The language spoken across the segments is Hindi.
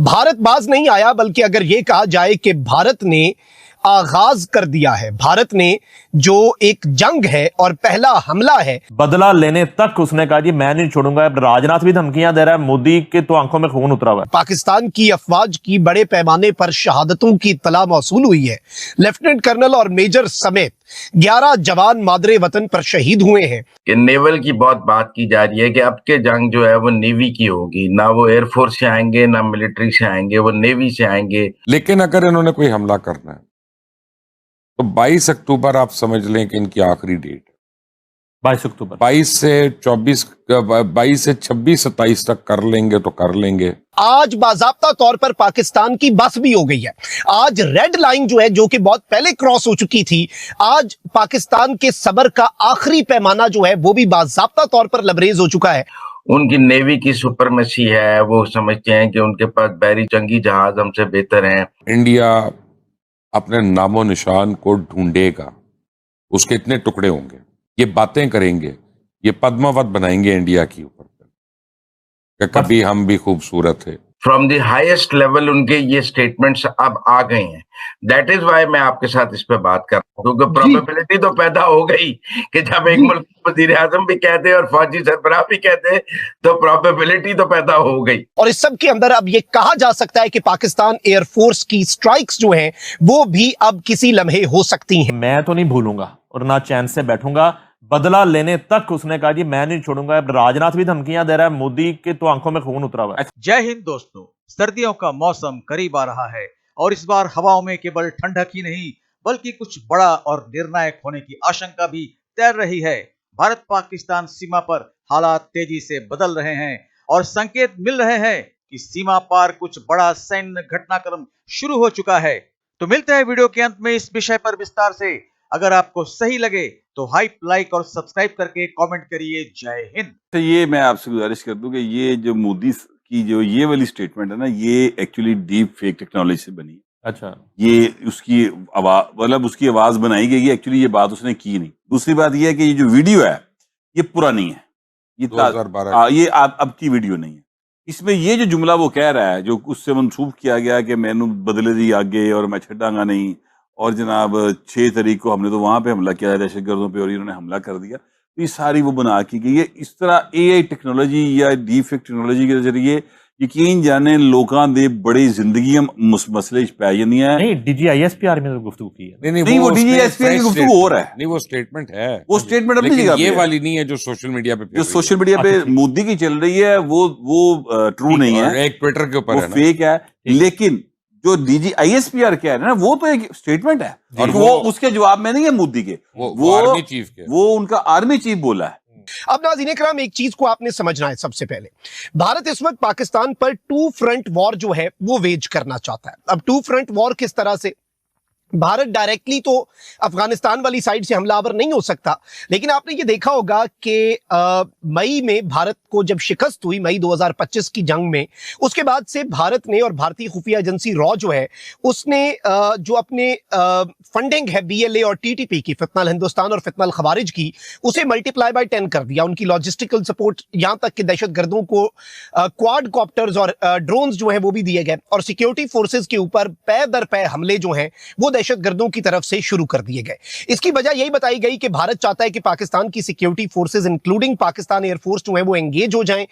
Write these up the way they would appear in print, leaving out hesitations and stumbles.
भारत बाज नहीं आया, बल्कि अगर यह कहा जाए कि भारत ने आगाज कर दिया है। भारत ने जो एक जंग है और पहला हमला है, बदला लेने तक उसने कहा जी मैं नहीं छोड़ूंगा। राजनाथ भी धमकियां दे रहा है, मोदी के तो आंखों में खून उतरा हुआ है। पाकिस्तान की अफवाज की बड़े पैमाने पर शहादतों की इत्तला मौसूल हुई है। लेफ्टिनेंट कर्नल और मेजर समेत 11 जवान मादरे वतन पर शहीद हुए हैं। कि नेवल की बहुत बात की जा रही है कि अब के जंग जो है वो नेवी की होगी, ना वो एयरफोर्स से आएंगे ना मिलिट्री से आएंगे, वो नेवी से आएंगे। लेकिन अगर इन्होंने कोई हमला करना है तो 22 अक्टूबर आप समझ लें कि इनकी आखिरी डेट है। 22 अक्टूबर 22 से 26 27 तक कर लेंगे तो कर लेंगे। आज बाज़ाब्ता तौर पर पाकिस्तान की बस भी हो गई है। आज रेड लाइन जो है, जो कि बहुत पहले क्रॉस हो चुकी थी, आज पाकिस्तान के सबर का आखिरी पैमाना जो है वो भी बाज़ाब्ता तौर पर लबरेज हो चुका है। उनकी नेवी की सुपरमेसी है, वो समझते हैं कि उनके पास बहरी जंगी जहाज हमसे बेहतर हैं। इंडिया अपने नामो निशान को ढूंढेगा, उसके इतने टुकड़े होंगे, ये बातें करेंगे, ये पद्मावत बनाएंगे इंडिया के ऊपर कि कभी हम भी खूबसूरत है। फ्रॉम द हाईएस्ट लेवल उनके ये स्टेटमेंट्स अब आ गए हैं। दैट इज वाई मैं आपके साथ इस पे बात कर रहा हूँ, क्योंकि प्रोबेबिलिटी तो पैदा हो गई कि जब एक मुल्क वजीर आजम भी कहते और फौजी सरबराह भी कहते तो प्रोबेबिलिटी तो पैदा हो गई। और इस सब के अंदर अब ये कहा जा सकता है कि पाकिस्तान एयरफोर्स की स्ट्राइक्स जो हैं वो भी अब किसी लम्हे हो सकती हैं। मैं तो नहीं भूलूंगा और ना चैन से बैठूंगा, बदला लेने तक उसने कहा जी मैं नहीं छोड़ूंगा। राजनाथ भी धमकियां दे रहा है, मोदी के तो आंखों में खून उतरा हुआ है। जय हिंद दोस्तों, सर्दियों का मौसम करीब आ रहा है और इस बार हवाओं में केवल ठंडक ही नहीं बल्कि कुछ बड़ा और निर्णायक होने की आशंका भी तैर रही है। भारत पाकिस्तान सीमा पर हालात तेजी से बदल रहे हैं और संकेत मिल रहे हैं कि सीमा पार कुछ बड़ा सैन्य घटनाक्रम शुरू हो चुका है। तो मिलते हैं वीडियो के अंत में इस विषय पर विस्तार से। अगर आपको सही लगे तो हाइप, लाइक और सब्सक्राइब करके कमेंट करिए। जय हिंद। तो ये मैं आपसे गुजारिश कर दूं कि ये जो मोदी की जो ये वाली स्टेटमेंट है ना, ये एक्चुअली डीप फेक टेक्नोलॉजी से बनी है। अच्छा, ये उसकी आवाज, मतलब उसकी आवाज बनाई गई है, एक्चुअली ये बात उसने की नहीं। दूसरी बात ये है कि ये जो वीडियो है ये पुरानी है, ये 2012 ये अब की वीडियो नहीं है। इसमें ये जो जुमला वो कह रहा है, जो उससे मंसूब किया गया कि मैनू बदले दी आगे और मैं छड़ांगा नहीं, और जनाब 6 तारीख को हमने तो वहां पे हमला किया दहशतगर्दों पे और इन्होंने हमला कर दिया, तो ये सारी वो बना की गई है। इस तरह एआई टेक्नोलॉजी या डीप फेक टेक्नोलॉजी के जरिए यकीन जाने लोगों दे बड़ी जिंदगी मसले पै जांदियां। नहीं डीजीआईएसपी आर्मी ने गुफ्तगू की है। नहीं वो डीजीआईएसपी की गुफ्तगू हो रहा है। नहीं वो स्टेटमेंट है, वो स्टेटमेंट अपनी लेकिन जगह पे ये है। वाली नहीं है जो सोशल मीडिया पे जो सोशल मीडिया पे मोदी की चल रही है वो ट्रू नहीं है, एक ट्विटर के ऊपर वो है ना। फेक है। लेकिन जो डीजीआईएसपीआर कह रहे हैं ना, वो तो एक स्टेटमेंट है और वो उसके जवाब में नहीं है मोदी के, वो आर्मी चीफ के, वो उनका आर्मी चीफ बोला है। अब नाज़रीन इकराम, एक चीज को आपने समझना है। सबसे पहले भारत इस वक्त पाकिस्तान पर 2 फ्रंट वॉर जो है वो वेज करना चाहता है। अब 2 फ्रंट वॉर किस तरह से? भारत डायरेक्टली तो अफगानिस्तान वाली साइड से हमलावर नहीं हो सकता, लेकिन आपने ये देखा होगा कि मई में भारत को जब शिकस्त हुई, मई 2025 की जंग में, उसके बाद से भारत ने और भारतीय खुफिया एजेंसी रॉ जो है उसने जो अपने फंडिंग है बीएलए और टीटीपी की, फितनल हिंदुस्तान और फितनल खवारिज की, उसे मल्टीप्लाई बाय 10 कर दिया। उनकी लॉजिस्टिकल सपोर्ट, यहां तक कि दहशतगर्दों को क्वाड कॉप्टर्स और ड्रोन्स जो है वो भी दिए गए और सिक्योरिटी फोर्सेज के ऊपर पै दर पै हमले जो हैं वो दहशतगर्दों की तरफ से शुरू कर दिए गए। इसकी वजह यही बताई गई कि भारत चाहता है कि पाकिस्तान की security forces including Pakistan air force जो है वो एंगेज हो जाएं,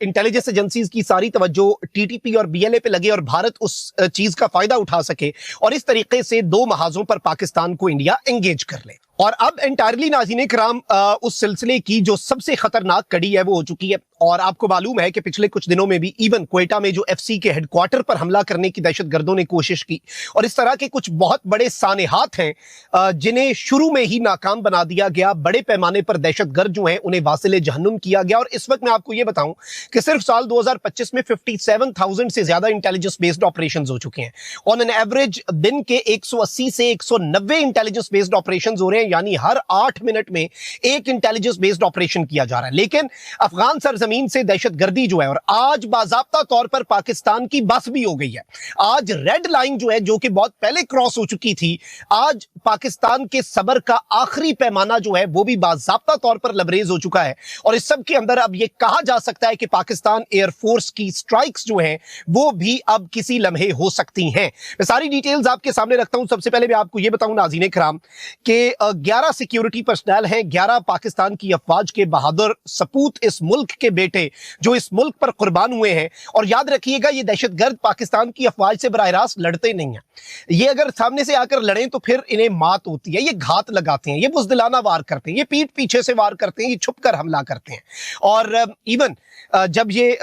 इंटेलिजेंस एजेंसीज की सारी तवज्जो टीटीपी और बीएलए पे लगे और भारत उस चीज का फायदा उठा सके और इस तरीके से 2 महाजों पर पाकिस्तान को इंडिया एंगेज कर ले। और अब एंटायरली नाज़रीन इकराम उस सिलसिले की जो सबसे खतरनाक कड़ी है वो हो चुकी है। और आपको मालूम है कि पिछले कुछ दिनों में भी इवन क्वेटा में जो एफसी के हेडक्वार्टर पर हमला करने की दहशतगर्दों ने कोशिश की और इस तरह के कुछ बहुत बड़े सानेहात हैं जिन्हें शुरू में ही नाकाम बना दिया गया। बड़े पैमाने पर दहशतगर्द जो हैं उन्हें वासिले जहन्नुम किया गया। और इस वक्त मैं आपको ये बताऊं कि सिर्फ साल 2025 में 57,000 से ज्यादा इंटेलिजेंस बेस्ड ऑपरेशन हो चुके हैं। ऑन एन एवरेज दिन के 180 से 190 इंटेलिजेंस बेस्ड ऑपरेशन हो रहे हैं। यानी हर 8 मिनट में एक इंटेलिजेंस बेस्ड ऑपरेशन किया जा रहा है। लेकिन अफगान सरजमीन से दहशतगर्दी जो है, और आज बाज़ाब्ता तौर पर पाकिस्तान की बस भी हो गई है। आज रेड लाइन जो है, जो कि बहुत पहले क्रॉस हो चुकी थी, आज पाकिस्तान के सबर का आखिरी पैमाना जो है वो भी बाज़ाब्ता तौर पर लबरेज हो चुका है। और इस सब के अंदर अब यह कहा जा सकता है कि पाकिस्तान एयरफोर्स की स्ट्राइक्स जो हैं वो भी अब किसी लम्हे हो सकती हैं। मैं सारी डिटेल्स आपके सामने रखता हूं। सबसे पहले मैं आपको यह बताऊं नाज़रीन इकराम कि 11 सिक्योरिटी पर्सनल हैं, 11 पाकिस्तान की अफवाज के बहादुर सपूत, इस मुल्क के बेटे जो इस मुल्क पर कुर्बान हुए हैं। और याद रखिएगा, ये दहशतगर्द पाकिस्तान की अफवाज से बराह रास्त लड़ते नहीं हैं। ये अगर सामने से आकर लड़ें तो फिर इन्हें मात होती है। ये घात लगाते हैं, ये बुज़दिलाना वार करते हैं, ये पीठ पीछे से वार करते हैं, ये छुपकर हमला करते हैं। और इवन जब ये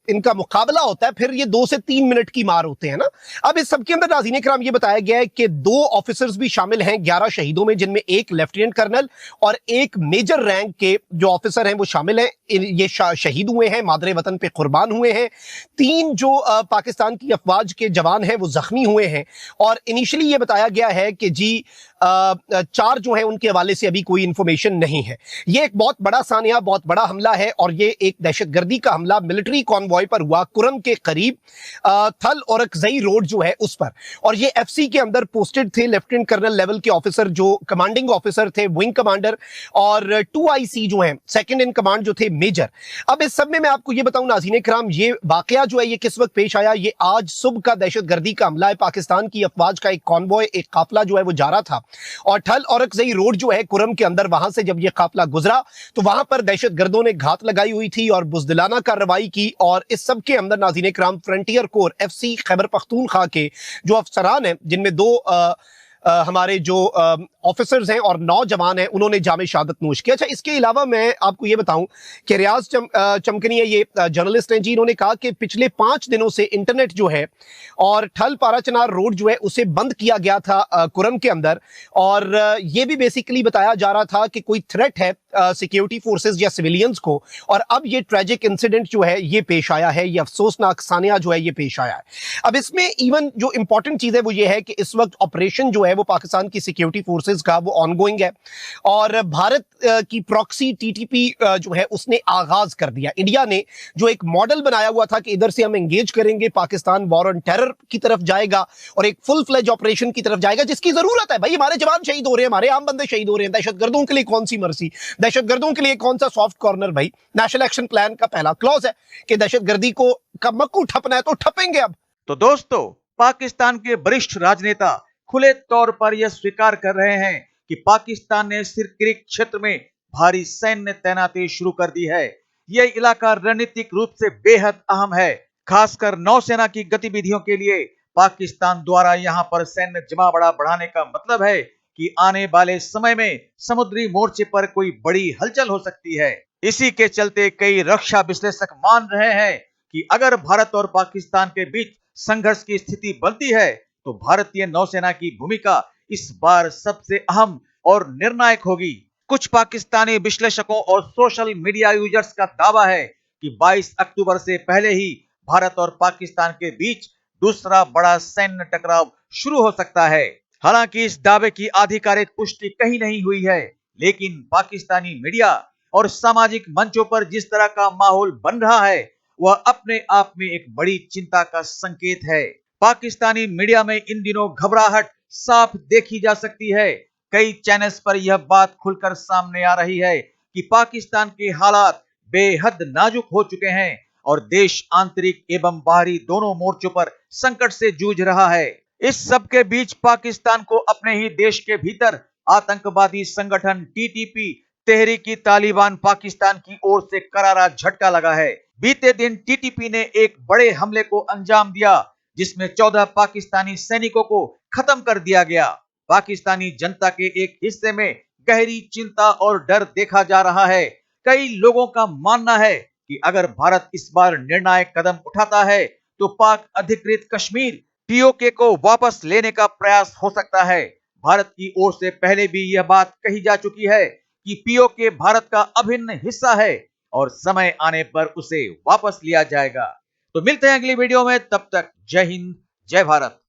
इनका मुकाबला होता है फिर ये 2 से 3 मिनट की मार होते हैं ना। अब इस सबके अंदर नाज़रीन इकराम ये बताया गया है कि 2 ऑफिसर्स भी शामिल हैं 11 शहीदों में, जिनमें एक लेफ्टिनेंट कर्नल और एक मेजर रैंक के जो ऑफिसर हैं वो शामिल हैं। ये शहीद हुए हैं, मादरे वतन पे कुर्बान हुए हैं। 3 जो पाकिस्तान की अफवाज के जवान हैं वो जख्मी हुए हैं। और इनिशियली ये बताया गया है कि जी 4 जो है उनके हवाले से अभी कोई इंफॉर्मेशन नहीं है। ये एक बहुत बड़ा सानिया, बहुत बड़ा हमला है और ये एक दहशतगर्दी का हमला मिलिट्री कॉन्वॉय पर हुआ, कुरम के करीब थल और अकजई रोड जो है उस पर। और ये एफसी के अंदर पोस्टेड थे लेफ्टिनेंट कर्नल लेवल के ऑफिसर, जो कमांडिंग ऑफिसर थे, विंग कमांडर, और 2IC जो है सेकंड इन कमांड जो थे, मेजर। अब इस सब में मैं आपको ये बताऊं नाज़रीन इकराम, ये वाकया जो है ये किस वक्त पेश आया। ये आज सुबह का दहशतगर्दी का हमला है। पाकिस्तान की अफवाज का एक कॉन्वॉय, एक काफिला जो है वो जा रहा था और ठल और अकजई रोड जो है कुरम के अंदर, वहां से जब ये काफिला गुजरा तो वहां पर दहशतगर्दों ने घात लगाई हुई थी और बुज़दिलाना कार्रवाई की। और इस सब के अंदर नाज़रीन इकराम frontier core FC Khyber Pakhtunkhwa के जो अफसरान हैं, जिनमें 2 हमारे जो ऑफिसर्स हैं और 9 जवान हैं, उन्होंने जामे शहादत नोश किया। अच्छा, इसके अलावा मैं आपको ये बताऊं कि रियाज चमकनी है, ये जर्नलिस्ट हैं जी, इन्होंने कहा कि पिछले 5 दिनों से इंटरनेट जो है और ठल पाराचनार रोड जो है उसे बंद किया गया था कुरम के अंदर। और ये भी बेसिकली बताया जा रहा था कि कोई थ्रेट है सिक्योरिटी फोर्सेस या सिविलियंस को। और अब ये ट्रेजिक इंसिडेंट जो है ये पेश आया है, ये अफसोसनाक सानिया जो है ये पेश आया है। अब इसमें इवन जो इंपॉर्टेंट चीज है वो ये है कि इस वक्त ऑपरेशन जो है वो पाकिस्तान की सिक्योरिटी फोर्सेस का वो ऑनगोइंग है और भारत की प्रॉक्सी TTP जो है उसने आगाज कर दिया। इंडिया ने जो एक मॉडल बनाया हुआ था कि इधर से हम एंगेज करेंगे, पाकिस्तान वॉर ऑन टेरर की तरफ जाएगा और एक फुल फ्लेज ऑपरेशन की तरफ जाएगा, जिसकी जरूरत है। भाई, हमारे जवान शहीद हो रहे हैं, हमारे आम बंदे शहीद हो रहे हैं, दहशतगर्दों के लिए कौन सी मर्सी, दहशतगर्दों के लिए कौन सा सॉफ्ट कॉर्नर। भाई, नेशनल एक्शन प्लान का पहला क्लॉज है कि दहशतगर्दी को मक्कू ठपना है तो ठपेंगे। अब तो दोस्तों, पाकिस्तान के वरिष्ठ राजनेता खुले तौर पर यह स्वीकार कर रहे हैं कि पाकिस्तान ने सिरक्रिक क्षेत्र में भारी सैन्य तैनाती शुरू कर दी है। यह इलाका रणनीतिक रूप से बेहद अहम है, खासकर नौसेना की गतिविधियों के लिए। पाकिस्तान द्वारा यहां पर सैन्य जमावड़ा बढ़ाने का मतलब है कि आने वाले समय में समुद्री मोर्चे पर कोई बड़ी हलचल हो सकती है। इसी के चलते कई रक्षा विश्लेषक मान रहे हैं कि अगर भारत और पाकिस्तान के बीच संघर्ष की स्थिति बनती है तो भारतीय नौसेना की भूमिका इस बार सबसे अहम और निर्णायक होगी। कुछ पाकिस्तानी विश्लेषकों और सोशल मीडिया यूजर्स का दावा है कि 22 अक्टूबर से पहले ही भारत और पाकिस्तान के बीच दूसरा बड़ा सैन्य टकराव शुरू हो सकता है। हालांकि इस दावे की आधिकारिक पुष्टि कहीं नहीं हुई है, लेकिन पाकिस्तानी मीडिया और सामाजिक मंचों पर जिस तरह का माहौल बन रहा है वह अपने आप में एक बड़ी चिंता का संकेत है। पाकिस्तानी मीडिया में इन दिनों घबराहट साफ देखी जा सकती है। कई चैनल्स पर यह बात खुलकर सामने आ रही है कि पाकिस्तान के हालात बेहद नाजुक हो चुके हैं और देश आंतरिक एवं बाहरी दोनों मोर्चों पर संकट से जूझ रहा है। इस सब के बीच पाकिस्तान को अपने ही देश के भीतर आतंकवादी संगठन TTP तहरीकी तालिबान पाकिस्तान की ओर से करारा झटका लगा है। बीते दिन TTP ने एक बड़े हमले को अंजाम दिया जिसमें 14 पाकिस्तानी सैनिकों को खत्म कर दिया गया। पाकिस्तानी जनता के एक हिस्से में गहरी चिंता और डर देखा जा रहा है। कई लोगों का मानना है कि अगर भारत इस बार निर्णायक कदम उठाता है तो पाक अधिकृत कश्मीर POK को वापस लेने का प्रयास हो सकता है। भारत की ओर से पहले भी यह बात कही जा चुकी है कि POK भारत का अभिन्न हिस्सा है और समय आने पर उसे वापस लिया जाएगा। तो मिलते हैं अगली वीडियो में, तब तक जय हिंद, जय भारत।